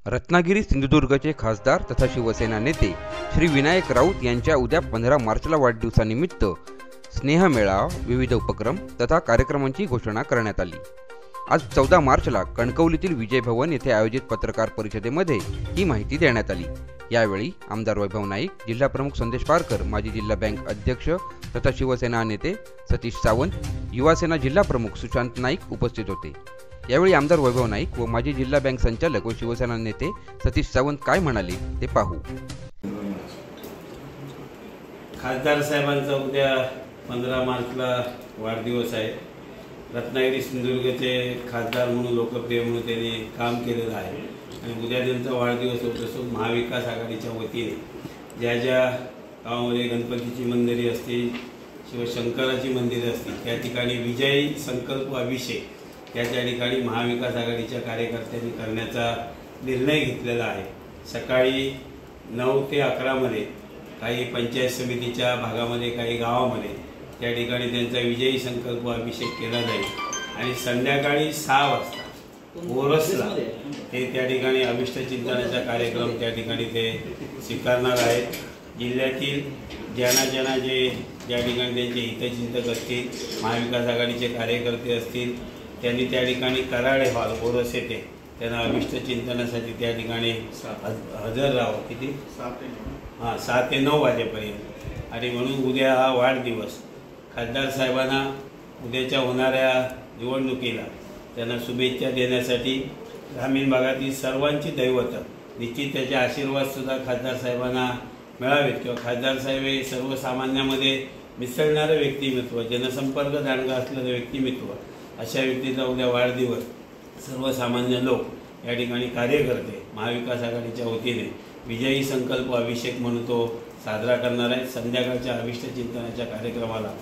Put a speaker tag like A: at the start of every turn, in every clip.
A: रत्नागिरी सिंधुदुर्गचे खासदार तथा शिवसेना नेते श्री विनायक राऊत यांच्या उद्या 15 मार्चला वाढदिवसानिमित्त स्नेहमेळावा, विविध उपक्रम तथा कार्यक्रमांची घोषणा करण्यात आली। आज 14 मार्चला कणकवलीतील विजय भवन येथे आयोजित पत्रकार परिषदेमध्ये ही माहिती देण्यात आली। यावेळी आमदार वैभव नाईक, जिल्हा प्रमुख संदेश पारकर, माजी जिल्हा बँक अध्यक्ष तथा शिवसेना नेते सतीश सावंत, युवासेना जिल्हा प्रमुख सुशांत नाईक उपस्थित होते। यावेळी आमदार वैभव नाईक व माजी जिल्हा बँक संचालक व शिवसेना नेते सतीश सावंत काय म्हणाले ते पाहू।
B: खासदार साहेबांचा उद्या 15 मार्चला वाढदिवस आहे। रत्नागिरी सिंधुदुर्गचे खासदार म्हणून लोकप्रिय म्हणून त्यांनी काम केलेलं आहे आणि उद्या त्यांचा वाढदिवस होत असून महाविकास आघाडीच्या वतीने ज्या ज्या गावामध्ये गणपतीची मंदिरे असतील, शिवशंकराची मंदिरे असतील, त्या ठिकाणी विजयी संकल्प अभिषेक त्या ठिकाणी महाविकास आघाडीच्या कार्यकर्त्यांनी करण्याचा निर्णय घेतलेला आहे। सकाळी 9 ते 11 मध्ये काही पंचायत समितीच्या भागामध्ये, काही गावामध्ये त्या ठिकाणी त्यांचा विजयी संकल्प अभिषेक केला जाईल आणि संध्याकाळी 6 वाजता ओरसला ते त्या ठिकाणी अभिष्ट चिंतनाचा कार्यक्रम त्या ठिकाणी ते स्वीकारणार आहेत। जिल्ह्यातील ज्यांना ज्या ठिकाणी त्यांचे हितचिंतक असतील, महाविकास आघाडीचे कार्यकर्ते असतील, त्यांनी त्या ठिकाणी कराळे हॉल ओरस येथे त्यांना अभिष्ट चिंतनासाठी त्या ठिकाणी हजर राहावं। किती 7 ते 9 वाजेपर्यंत। आणि म्हणून उद्या हा वाढदिवस खासदार साहेबांना उद्याच्या होणाऱ्या निवडणुकीला त्यांना शुभेच्छा देण्यासाठी ग्रामीण भागातील सर्वांची दैवत निश्चित त्याचे आशीर्वाद सुद्धा खासदार साहेबांना मिळावेत किंवा खासदार साहेब हे सर्वसामान्यामध्ये मिसळणारं व्यक्तिमत्व, जनसंपर्क दांडगा असलेलं व्यक्तिमत्व, अशा व्यक्तीचा उद्या वाढदिवस सर्वसामान्य लोक या ठिकाणी कार्यकर्ते महाविकास आघाडीच्या वतीने विजयी संकल्प अभिषेक म्हणून तो साजरा करणार आहे। संध्याकाळच्या अभिष्ट चिंतनाच्या कार्यक्रमाला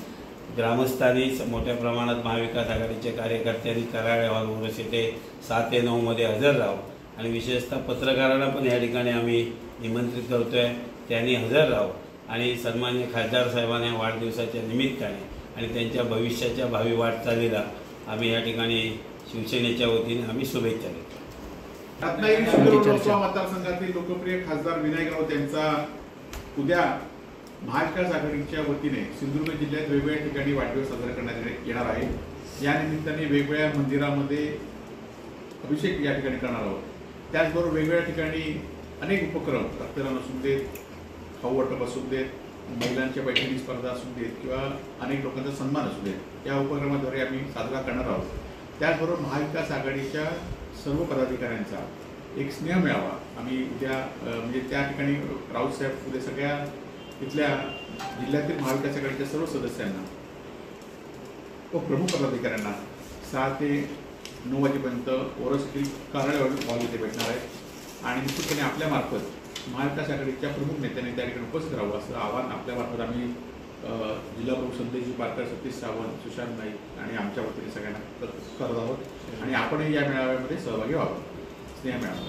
B: ग्रामस्थांनी मोठ्या प्रमाणात महाविकास आघाडीच्या कार्यकर्त्यांनी कराळे हॉल ओरस येथे 7 ते 9 मध्ये हजर राहावं आणि विशेषतः पत्रकारांना पण या ठिकाणी आम्ही निमंत्रित करतोय, त्यांनी हजर राहावं आणि सन्मान्य खासदार साहेबांना वाढदिवसाच्या निमित्ताने आणि त्यांच्या भविष्याच्या भावी वाटचालीला आम्ही या ठिकाणी शिवसेनेच्या वतीने आम्ही शुभेच्छा देतो।
C: रत्नागिरी सिंधुदुर्ग मतदारसंघातील लोकप्रिय खासदार विनायक राऊत यांचा उद्या महाविकास आघाडीच्या वतीने सिंधुदुर्ग जिल्ह्यात वेगवेगळ्या ठिकाणी वाढदिवस साजरा करण्यात येणार आहे। या निमित्ताने वेगवेगळ्या मंदिरामध्ये अभिषेक या ठिकाणी करणार आहोत। त्याचबरोबर वेगवेगळ्या ठिकाणी अनेक उपक्रम, रक्तदान असू देत, खाऊ वाटप असू देत, महिलांच्या बैठकी स्पर्धा असू देत किंवा अनेक लोकांचा सन्मान असू देत, या उपक्रमाद्वारे आम्ही साजरा करणार आहोत। त्याचबरोबर महाविकास आघाडीच्या सर्व पदाधिकाऱ्यांचा एक स्नेह मेळावा आम्ही उद्या म्हणजे त्या ठिकाणी राऊत साहेब उद्या सगळ्या इथल्या जिल्ह्यातील महाविकास आघाडीच्या सर्व सदस्यांना व प्रमुख पदाधिकाऱ्यांना 6 ते 9 वाजेपर्यंत ओरसतील कराळे हॉल इथे भेटणार आहे आणि निश्चितपणे आपल्यामार्फत महाविकास आघाडीच्या प्रमुख नेत्यांनी त्या ठिकाणी उपस्थित राहावं असं आवाहन आपल्यामार्फत आम्ही जिल्हा प्रमुख संदेश पारकर, सतीश सावंत, सुशांत नाईक आणि आमच्या वतीने सगळ्यांना करत आहोत आणि आपणही या मेळाव्यामध्ये सहभागी व्हावं। स्नेह मेळावा।